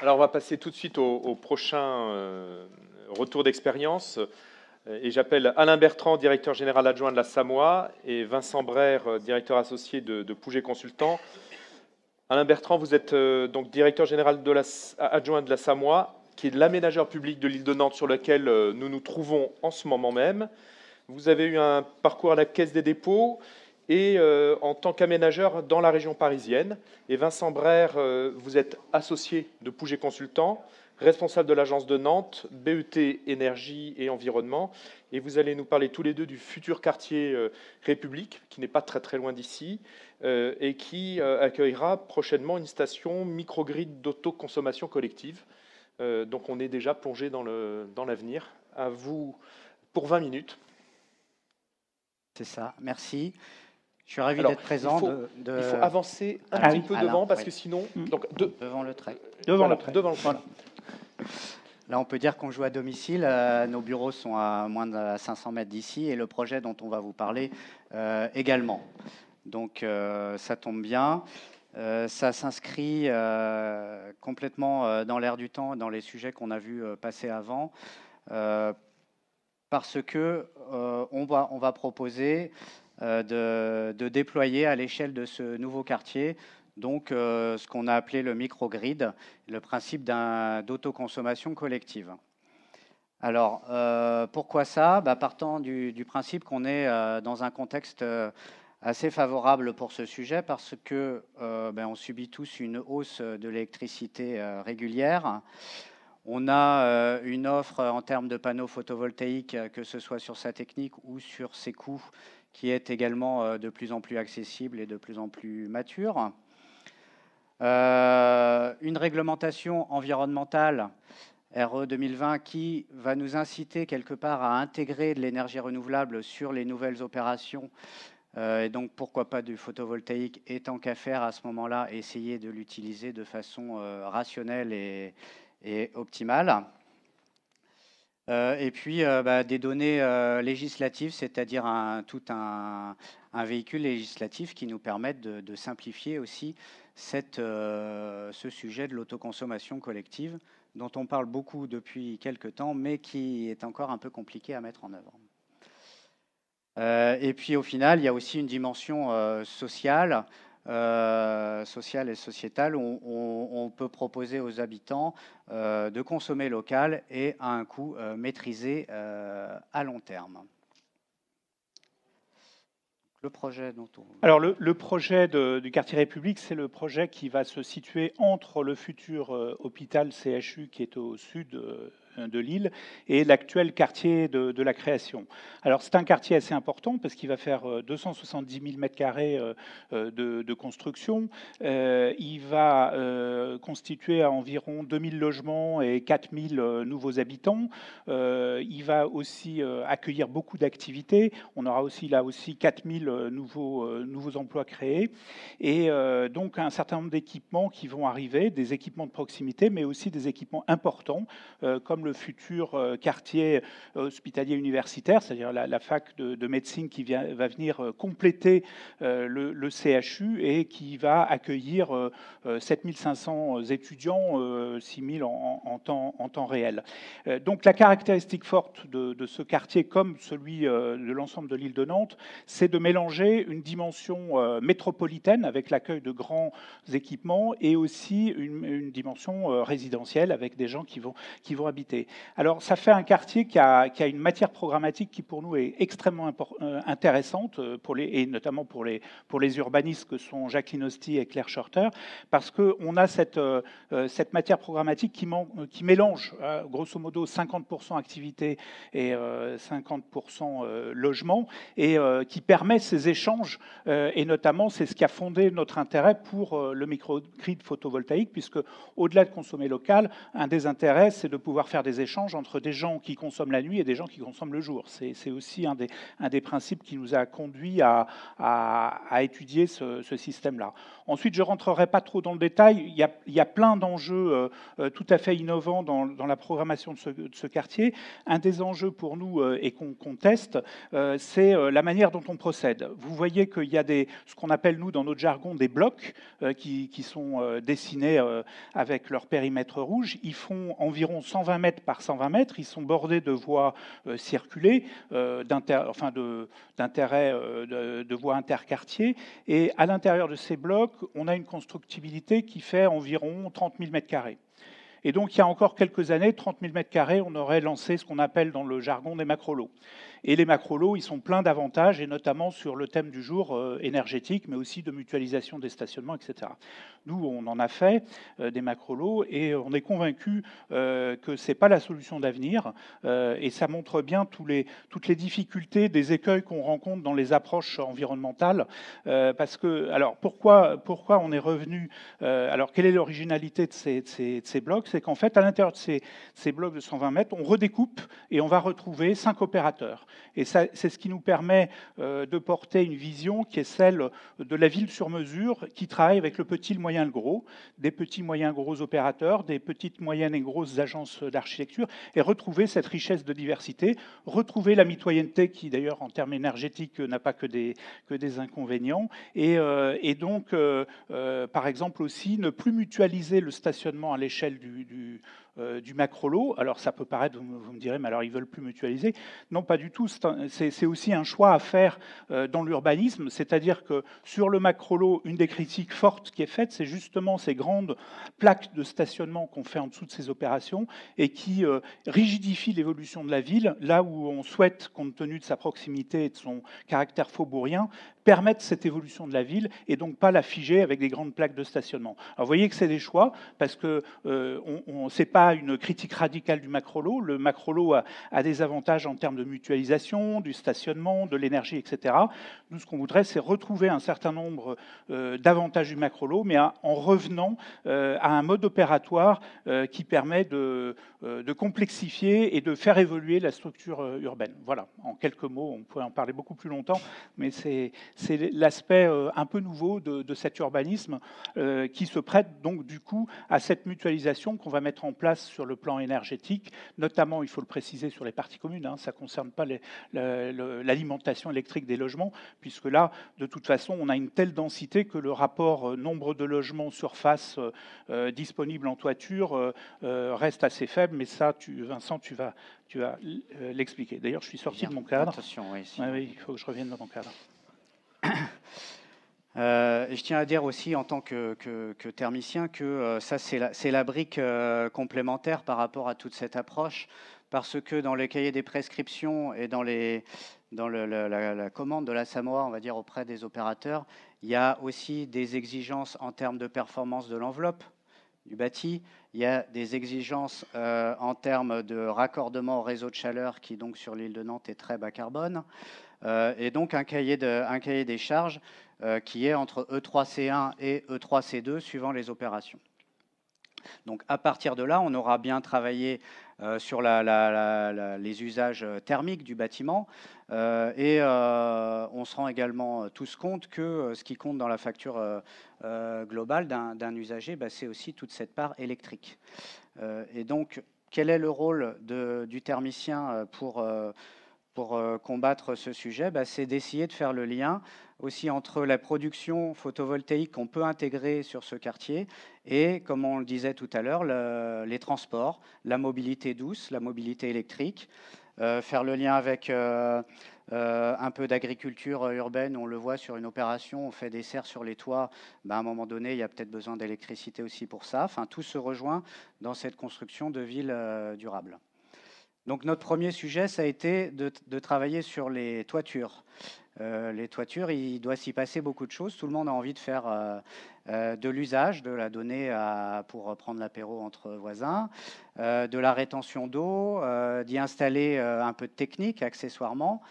Alors, on va passer tout de suite au prochain retour d'expérience. Et j'appelle Alain Bertrand, directeur général adjoint de la Samoa, et Vincent Brère, directeur associé de Pouget Consultant. Alain Bertrand, vous êtes donc directeur général adjoint de la Samoa, qui est l'aménageur public de l'île de Nantes sur lequel nous nous trouvons en ce moment même. Vous avez eu un parcours à la Caisse des dépôts et en tant qu'aménageur dans la région parisienne. Et Vincent Brère, vous êtes associé de Pouget Consultant, responsable de l'agence de Nantes, BET Énergie et Environnement. Et vous allez nous parler tous les deux du futur quartier République, qui n'est pas très très loin d'ici, et qui accueillera prochainement une station microgrid d'autoconsommation collective. Donc on est déjà plongé dans l'avenir. À vous pour 20 minutes. C'est ça, merci. Je suis ravi d'être présent. Il faut avancer un petit peu devant, parce que sinon... Donc, devant le trait. Devant le trait. Voilà. Là, on peut dire qu'on joue à domicile. Nos bureaux sont à moins de 500 mètres d'ici, et le projet dont on va vous parler également. Donc, ça tombe bien. Ça s'inscrit complètement dans l'air du temps, dans les sujets qu'on a vus passer avant, parce que on va proposer de déployer à l'échelle de ce nouveau quartier donc ce qu'on a appelé le microgrid, le principe d'autoconsommation collective. Alors, pourquoi ça? Partant du principe qu'on est dans un contexte assez favorable pour ce sujet, parce que on subit tous une hausse de l'électricité régulière. On a une offre en termes de panneaux photovoltaïques, que ce soit sur sa technique ou sur ses coûts, qui est également de plus en plus accessible et de plus en plus mature. Une réglementation environnementale RE 2020 qui va nous inciter quelque part à intégrer de l'énergie renouvelable sur les nouvelles opérations. Et donc, pourquoi pas du photovoltaïque, et tant qu'à faire à ce moment-là, essayer de l'utiliser de façon rationnelle et optimale. Et puis, des données législatives, c'est-à-dire tout un véhicule législatif qui nous permette de simplifier aussi ce sujet de l'autoconsommation collective, dont on parle beaucoup depuis quelques temps, mais qui est encore un peu compliqué à mettre en œuvre. Et puis au final, il y a aussi une dimension sociale et sociétale où on peut proposer aux habitants de consommer local et à un coût maîtrisé à long terme. Le projet dont on... Alors le projet du quartier République, c'est le projet qui va se situer entre le futur hôpital CHU qui est au sud de l'île et l'actuel quartier de la création. Alors c'est un quartier assez important parce qu'il va faire 270 000 m² de construction. Il va constituer à environ 2000 logements et 4000 nouveaux habitants. Il va aussi accueillir beaucoup d'activités. On aura aussi là aussi 4000 nouveaux emplois créés et donc un certain nombre d'équipements qui vont arriver, des équipements de proximité, mais aussi des équipements importants comme le futur quartier hospitalier universitaire, c'est-à-dire la fac de médecine qui va venir compléter le CHU et qui va accueillir 7500 étudiants, 6000 en temps réel. Donc la caractéristique forte de ce quartier, comme celui de l'ensemble de l'île de Nantes, c'est de mélanger une dimension métropolitaine avec l'accueil de grands équipements et aussi une dimension résidentielle avec des gens qui vont habiter. Alors, ça fait un quartier qui a une matière programmatique qui, pour nous, est extrêmement intéressante, et notamment pour les urbanistes que sont Jacqueline Hosty et Claire Shorter, parce qu'on a cette matière programmatique qui mélange, grosso modo, 50% activité et 50% logement, et qui permet ces échanges, et notamment, c'est ce qui a fondé notre intérêt pour le microgrid photovoltaïque, puisque, au-delà de consommer local, un des intérêts, c'est de pouvoir faire faire des échanges entre des gens qui consomment la nuit et des gens qui consomment le jour. C'est aussi un des principes qui nous a conduit à étudier ce système-là. Ensuite, je ne rentrerai pas trop dans le détail. Il y a plein d'enjeux tout à fait innovants dans la programmation de ce quartier. Un des enjeux pour nous et qu'on teste, c'est la manière dont on procède. Vous voyez qu'il y a ce qu'on appelle, nous, dans notre jargon, des blocs qui sont dessinés avec leur périmètre rouge. Ils font environ 120 mètres par 120 mètres. Ils sont bordés de voies circulées, d'intérêt de voies interquartiers. Et à l'intérieur de ces blocs, on a une constructibilité qui fait environ 30 000 mètres carrés. Et donc, il y a encore quelques années, 30 000 mètres carrés, on aurait lancé ce qu'on appelle dans le jargon des macrolots. Et les macrolots, ils sont pleins d'avantages, et notamment sur le thème du jour énergétique, mais aussi de mutualisation des stationnements, etc. Nous, on en a fait des macrolots, et on est convaincus que ce n'est pas la solution d'avenir, et ça montre bien toutes les difficultés, des écueils qu'on rencontre dans les approches environnementales. Parce que, alors, pourquoi on est revenu alors, quelle est l'originalité de ces blocs? C'est qu'en fait, à l'intérieur de ces blocs de 120 mètres, on redécoupe et on va retrouver 5 opérateurs. Et c'est ce qui nous permet de porter une vision qui est celle de la ville sur mesure, qui travaille avec le petit, le moyen, le gros, des petits, moyens, gros opérateurs, des petites, moyennes et grosses agences d'architecture, et retrouver cette richesse de diversité, retrouver la mitoyenneté qui, d'ailleurs, en termes énergétiques, n'a pas que des inconvénients, et donc, par exemple aussi, ne plus mutualiser le stationnement à l'échelle du macrolot. Alors ça peut paraître, vous me direz, mais alors ils ne veulent plus mutualiser. Non, pas du tout. C'est aussi un choix à faire dans l'urbanisme, c'est-à-dire que sur le macrolot, une des critiques fortes qui est faite, c'est justement ces grandes plaques de stationnement qu'on fait en dessous de ces opérations et qui rigidifient l'évolution de la ville, là où on souhaite, compte tenu de sa proximité et de son caractère faubourien, permettre cette évolution de la ville et donc pas la figer avec des grandes plaques de stationnement. Alors vous voyez que c'est des choix, parce que c'est pas une critique radicale du macrolot. Le macrolot a des avantages en termes de mutualisation, du stationnement, de l'énergie, etc. Nous, ce qu'on voudrait, c'est retrouver un certain nombre d'avantages du macrolot, mais en revenant à un mode opératoire qui permet de complexifier et de faire évoluer la structure urbaine. Voilà, en quelques mots, on pourrait en parler beaucoup plus longtemps, mais c'est l'aspect un peu nouveau de cet urbanisme qui se prête donc du coup à cette mutualisation qu'on va mettre en place sur le plan énergétique, notamment, il faut le préciser, sur les parties communes. Ça ne concerne pas l'alimentation électrique des logements, puisque là, de toute façon, on a une telle densité que le rapport nombre de logements surface disponibles en toiture reste assez faible, mais ça, Vincent, tu vas l'expliquer. D'ailleurs, je suis sorti de mon cadre. Attention, oui, Oui, il faut que je revienne dans mon cadre. Je tiens à dire aussi, en tant que thermicien, que ça, c'est la brique complémentaire par rapport à toute cette approche, parce que dans le cahier des prescriptions et dans la commande de la SAMOA, on va dire, auprès des opérateurs, il y a aussi des exigences en termes de performance de l'enveloppe du bâti. Il y a des exigences en termes de raccordement au réseau de chaleur qui, donc, sur l'île de Nantes, est très bas carbone. Et donc un cahier des charges qui est entre E3C1 et E3C2 suivant les opérations. Donc à partir de là, on aura bien travaillé sur les usages thermiques du bâtiment et on se rend également tous compte que ce qui compte dans la facture globale d'un usager, c'est aussi toute cette part électrique. Et donc, quel est le rôle du thermicien pour combattre ce sujet? C'est d'essayer de faire le lien aussi entre la production photovoltaïque qu'on peut intégrer sur ce quartier et, comme on le disait tout à l'heure, les transports, la mobilité douce, la mobilité électrique, faire le lien avec un peu d'agriculture urbaine. On le voit sur une opération, on fait des serres sur les toits, à un moment donné, il y a peut-être besoin d'électricité aussi pour ça. Enfin, tout se rejoint dans cette construction de villes durables. Donc notre premier sujet, ça a été de travailler sur les toitures. Les toitures, il doit s'y passer beaucoup de choses. Tout le monde a envie de faire de l'usage, de la donner pour prendre l'apéro entre voisins, de la rétention d'eau, d'y installer un peu de technique accessoirement,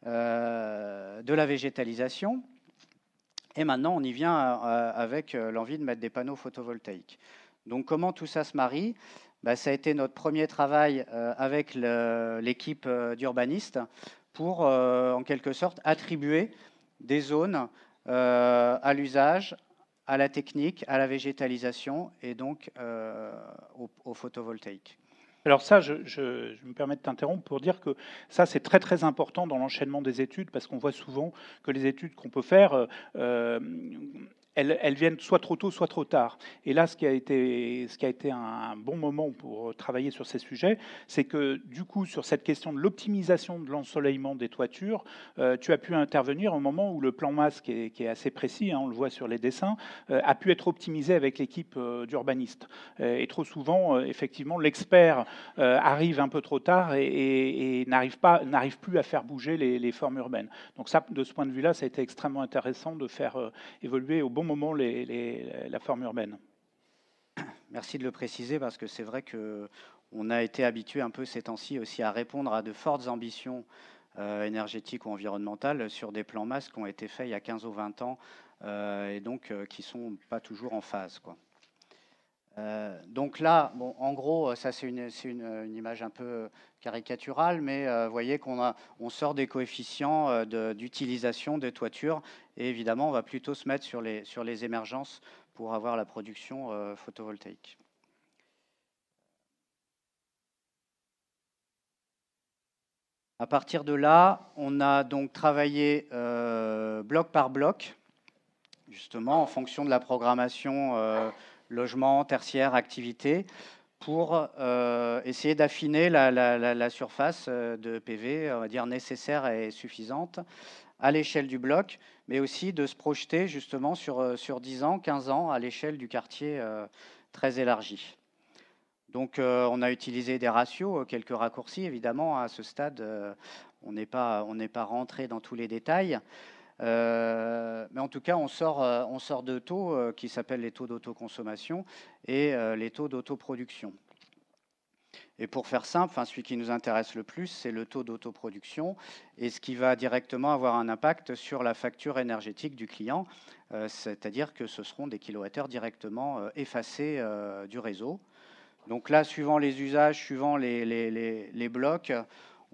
de la végétalisation. Et maintenant, on y vient avec l'envie de mettre des panneaux photovoltaïques. Donc comment tout ça se marie ? ça a été notre premier travail avec l'équipe d'urbanistes pour, en quelque sorte, attribuer des zones à l'usage, à la technique, à la végétalisation et donc au photovoltaïque. Alors ça, je me permets de t'interrompre pour dire que ça, c'est très très important dans l'enchaînement des études, parce qu'on voit souvent que les études qu'on peut faire, elles viennent soit trop tôt, soit trop tard. Et là, ce qui a été un bon moment pour travailler sur ces sujets, c'est que du coup, sur cette question de l'optimisation de l'ensoleillement des toitures, tu as pu intervenir au moment où le plan masse, qui est assez précis, hein, on le voit sur les dessins, a pu être optimisé avec l'équipe d'urbanistes. Et trop souvent, effectivement, l'expert arrive un peu trop tard et n'arrive plus à faire bouger les formes urbaines. Donc ça, de ce point de vue-là, ça a été extrêmement intéressant de faire évoluer au bon moment la forme urbaine. Merci de le préciser, parce que c'est vrai qu'on a été habitué un peu ces temps-ci aussi à répondre à de fortes ambitions énergétiques ou environnementales sur des plans masse qui ont été faits il y a 15 ou 20 ans et donc qui ne sont pas toujours en phase, quoi. Donc là, bon, en gros, ça c'est une image un peu caricaturale, mais vous voyez on sort des coefficients d'utilisation des toitures, et évidemment, on va plutôt se mettre sur les émergences pour avoir la production photovoltaïque. À partir de là, on a donc travaillé bloc par bloc, justement en fonction de la programmation logement, tertiaire, activité, pour essayer d'affiner la surface de PV, on va dire nécessaire et suffisante à l'échelle du bloc, mais aussi de se projeter justement sur 10 ans, 15 ans à l'échelle du quartier très élargi. Donc on a utilisé des ratios, quelques raccourcis évidemment. À ce stade, on n'est pas rentré dans tous les détails. Mais en tout cas, on sort de taux qui s'appellent les taux d'autoconsommation et les taux d'autoproduction. Et pour faire simple, celui qui nous intéresse le plus, c'est le taux d'autoproduction, et ce qui va directement avoir un impact sur la facture énergétique du client, c'est-à-dire que ce seront des kilowattheures directement effacés du réseau. Donc là, suivant les usages, suivant les blocs,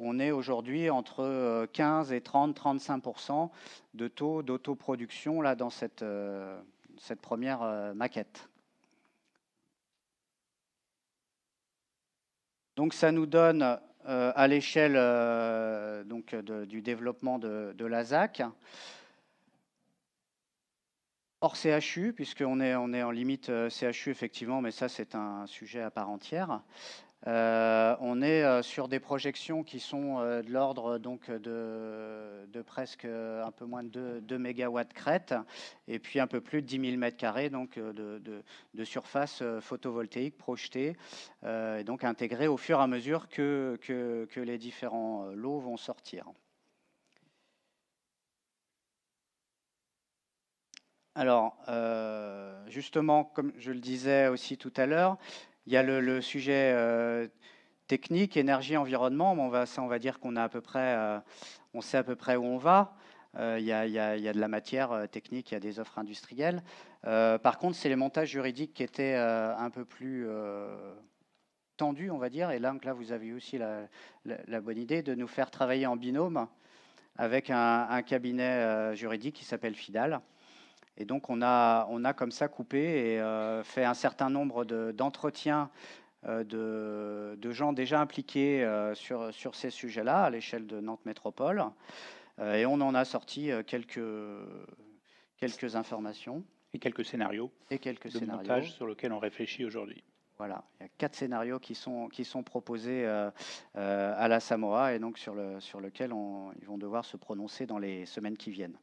on est aujourd'hui entre 15 et 30-35% de taux d'autoproduction là, dans cette première maquette. Donc ça nous donne à l'échelle du développement de la ZAC, hors CHU, puisqu'on est en limite CHU effectivement, mais ça c'est un sujet à part entière. On est sur des projections qui sont de l'ordre donc de presque un peu moins de 2 MW crête, et puis un peu plus de 10 000 m² donc de surface photovoltaïque projetée, et donc intégrée au fur et à mesure que les différents lots vont sortir. Alors, justement, comme je le disais aussi tout à l'heure, il y a le sujet technique, énergie, environnement. On va dire qu'on a à peu près, on sait à peu près où on va. Il y a de la matière technique, il y a des offres industrielles. Par contre, c'est les montages juridiques qui étaient un peu plus tendus, on va dire. Et là, vous avez aussi la bonne idée de nous faire travailler en binôme avec un cabinet juridique qui s'appelle FIDAL. Et donc, on a comme ça coupé et fait un certain nombre d'entretiens de gens déjà impliqués sur ces sujets-là à l'échelle de Nantes Métropole. Et on en a sorti quelques informations. Et quelques scénarios de montage sur lesquels on réfléchit aujourd'hui. Voilà, il y a 4 scénarios qui sont proposés à la Samoa, et donc sur lequel ils vont devoir se prononcer dans les semaines qui viennent.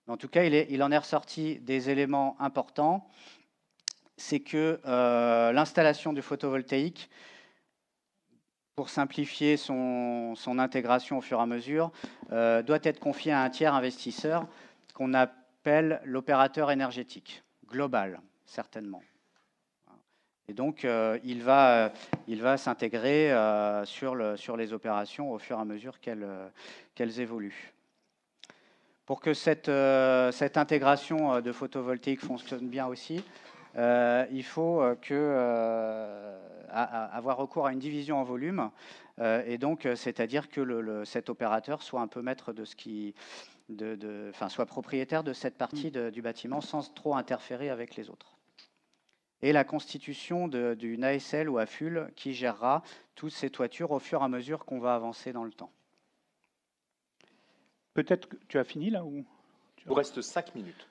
En tout cas, il en est ressorti des éléments importants. C'est que l'installation du photovoltaïque, pour simplifier son intégration au fur et à mesure, doit être confiée à un tiers investisseur qu'on appelle l'opérateur énergétique, global, certainement. Et donc, il va s'intégrer sur les opérations au fur et à mesure qu'elles évoluent. Pour que cette intégration de photovoltaïque fonctionne bien aussi, il faut avoir recours à une division en volume, et donc c'est-à-dire que cet opérateur soit un peu maître de ce qui, soit propriétaire de cette partie du bâtiment sans trop interférer avec les autres. Et la constitution d'une ASL ou AFUL qui gérera toutes ces toitures au fur et à mesure qu'on va avancer dans le temps. Peut-être que tu as fini là ou... Il vous reste 5 minutes.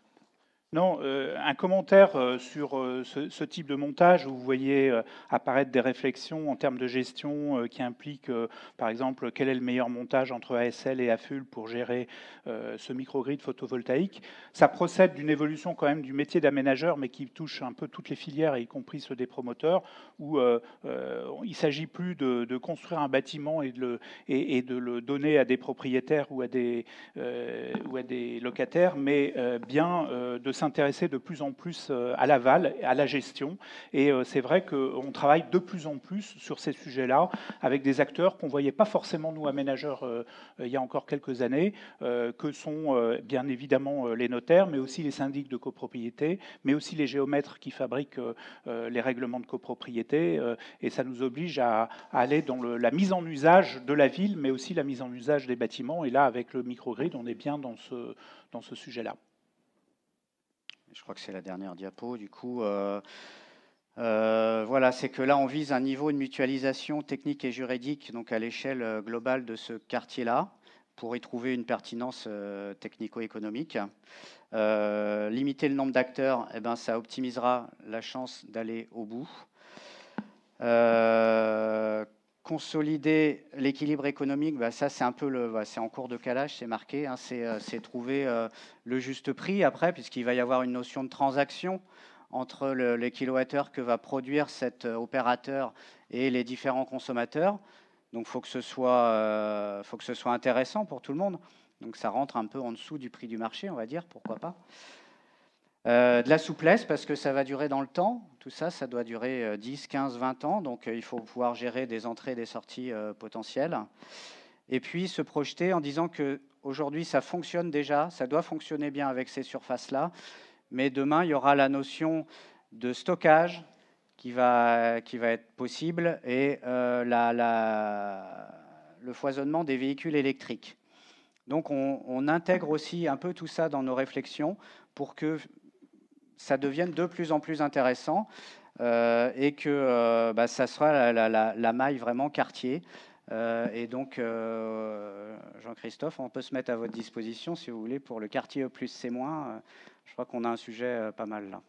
Non, un commentaire sur ce type de montage où vous voyez apparaître des réflexions en termes de gestion qui impliquent, par exemple, quel est le meilleur montage entre ASL et AFUL pour gérer ce microgrid photovoltaïque. Ça procède d'une évolution quand même du métier d'aménageur, mais qui touche un peu toutes les filières, y compris ceux des promoteurs, où il ne s'agit plus de construire un bâtiment et de le donner à des propriétaires ou à des locataires, mais bien de s'intéresser de plus en plus à l'aval, à la gestion. Et c'est vrai qu'on travaille de plus en plus sur ces sujets-là avec des acteurs qu'on ne voyait pas forcément, nous, aménageurs, il y a encore quelques années, que sont bien évidemment les notaires, mais aussi les syndics de copropriété, mais aussi les géomètres qui fabriquent les règlements de copropriété. Et ça nous oblige à aller dans la mise en usage de la ville, mais aussi la mise en usage des bâtiments. Et là, avec le microgrid, on est bien dans ce sujet-là. Je crois que c'est la dernière diapo. Du coup, voilà, c'est que là, on vise un niveau de mutualisation technique et juridique, donc à l'échelle globale de ce quartier-là, pour y trouver une pertinence technico-économique. Limiter le nombre d'acteurs, eh ben, ça optimisera la chance d'aller au bout. Consolider l'équilibre économique, bah ça c'est un peu c'est en cours de calage, c'est marqué, hein, c'est trouver le juste prix après, puisqu'il va y avoir une notion de transaction entre les kilowattheures que va produire cet opérateur et les différents consommateurs. Donc faut que ce soit intéressant pour tout le monde. Donc ça rentre un peu en dessous du prix du marché, on va dire, pourquoi pas. De la souplesse, parce que ça va durer dans le temps. Tout ça, ça doit durer 10, 15, 20 ans. Donc, il faut pouvoir gérer des entrées et des sorties potentielles. Et puis, se projeter en disant qu'aujourd'hui, ça fonctionne déjà. Ça doit fonctionner bien avec ces surfaces-là. Mais demain, il y aura la notion de stockage qui va être possible et le foisonnement des véhicules électriques. Donc, on intègre aussi un peu tout ça dans nos réflexions pour que ça devienne de plus en plus intéressant et que ça sera la maille vraiment quartier. Et donc, Jean-Christophe, on peut se mettre à votre disposition si vous voulez pour le quartier E+C-. Je crois qu'on a un sujet pas mal là.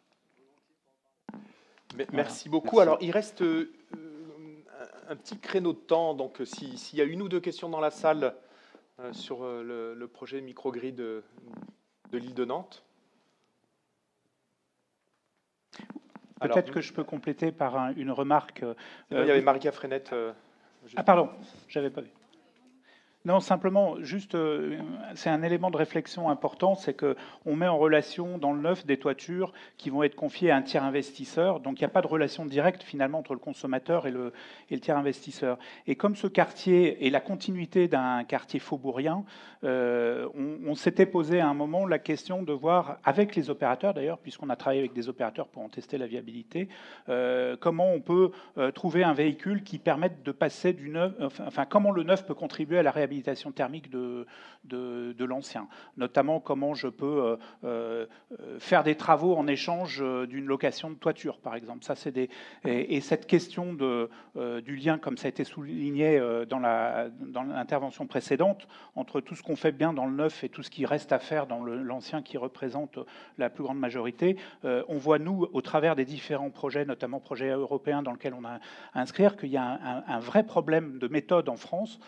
Merci beaucoup. Alors, il reste un petit créneau de temps. Donc, s'il y a une ou deux questions dans la salle sur le projet microgrid de l'île de Nantes. Peut-être que je peux compléter par une remarque. Il y avait Marika Frenette. Ah pardon, je n'avais pas vu. Non, simplement, juste, c'est un élément de réflexion important, c'est qu'on met en relation dans le neuf des toitures qui vont être confiées à un tiers investisseur. Donc, il n'y a pas de relation directe, finalement, entre le consommateur et le tiers investisseur. Et comme ce quartier est la continuité d'un quartier faubourien, on s'était posé à un moment la question de voir, avec les opérateurs d'ailleurs, puisqu'on a travaillé avec des opérateurs pour en tester la viabilité, comment on peut trouver un véhicule qui permette de passer du neuf, enfin, comment le neuf peut contribuer à la réhabilitation thermique de l'ancien. Notamment, comment je peux faire des travaux en échange d'une location de toiture, par exemple. Ça, et cette question du lien, comme ça a été souligné dans l'intervention précédente, entre tout ce qu'on fait bien dans le neuf et tout ce qui reste à faire dans l'ancien qui représente la plus grande majorité, on voit, nous, au travers des différents projets, notamment projets européens dans lesquels on a à inscrire, qu'il y a un vrai problème de méthode en France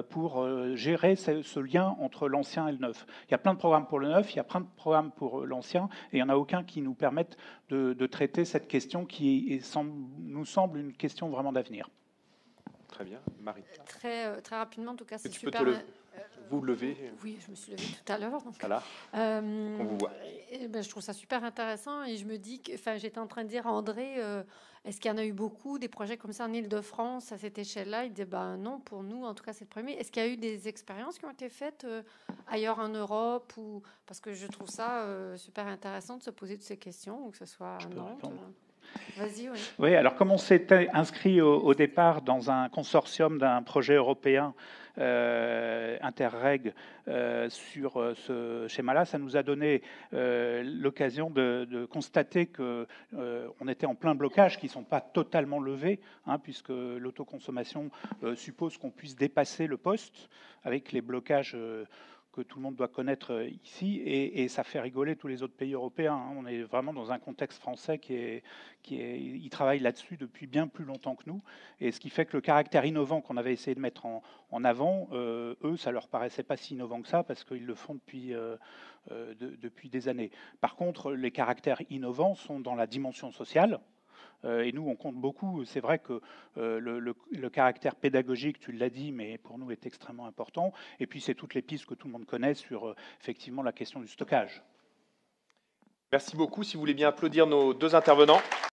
pour gérer ce lien entre l'ancien et le neuf. Il y a plein de programmes pour le neuf, il y a plein de programmes pour l'ancien, et il n'y en a aucun qui nous permette de traiter cette question qui nous semble une question vraiment d'avenir. Très bien. Marie. Très rapidement, en tout cas, c'est super. Vous levez, Oui, je me suis levée tout à l'heure. Donc, voilà, on vous voit. je trouve ça super intéressant et je me dis que, j'étais en train de dire à André, est-ce qu'il y en a eu beaucoup des projets comme ça en Île-de-France à cette échelle-là? Il dit, ben non, pour nous, en tout cas, c'est le premier. Est-ce qu'il y a eu des expériences qui ont été faites ailleurs en Europe ou parce que je trouve ça super intéressant de se poser toutes ces questions, ou que ce soit à Nantes. Vas-y, oui. Oui, alors comme on s'était inscrit au départ dans un consortium d'un projet européen Interreg sur ce schéma-là, ça nous a donné l'occasion de constater qu'on était en plein blocage, qui ne sont pas totalement levés, hein, puisque l'autoconsommation suppose qu'on puisse dépasser le poste avec les blocages que tout le monde doit connaître ici, et ça fait rigoler tous les autres pays européens. Hein. On est vraiment dans un contexte français ils travaillent là-dessus depuis bien plus longtemps que nous, et ce qui fait que le caractère innovant qu'on avait essayé de mettre en avant, eux, ça leur paraissait pas si innovant que ça, parce qu'ils le font depuis des années. Par contre, les caractères innovants sont dans la dimension sociale. Et nous, on compte beaucoup. C'est vrai que le caractère pédagogique, tu l'as dit, mais pour nous est extrêmement important. Et puis, c'est toutes les pistes que tout le monde connaît sur effectivement la question du stockage. Merci beaucoup. Si vous voulez bien applaudir nos deux intervenants.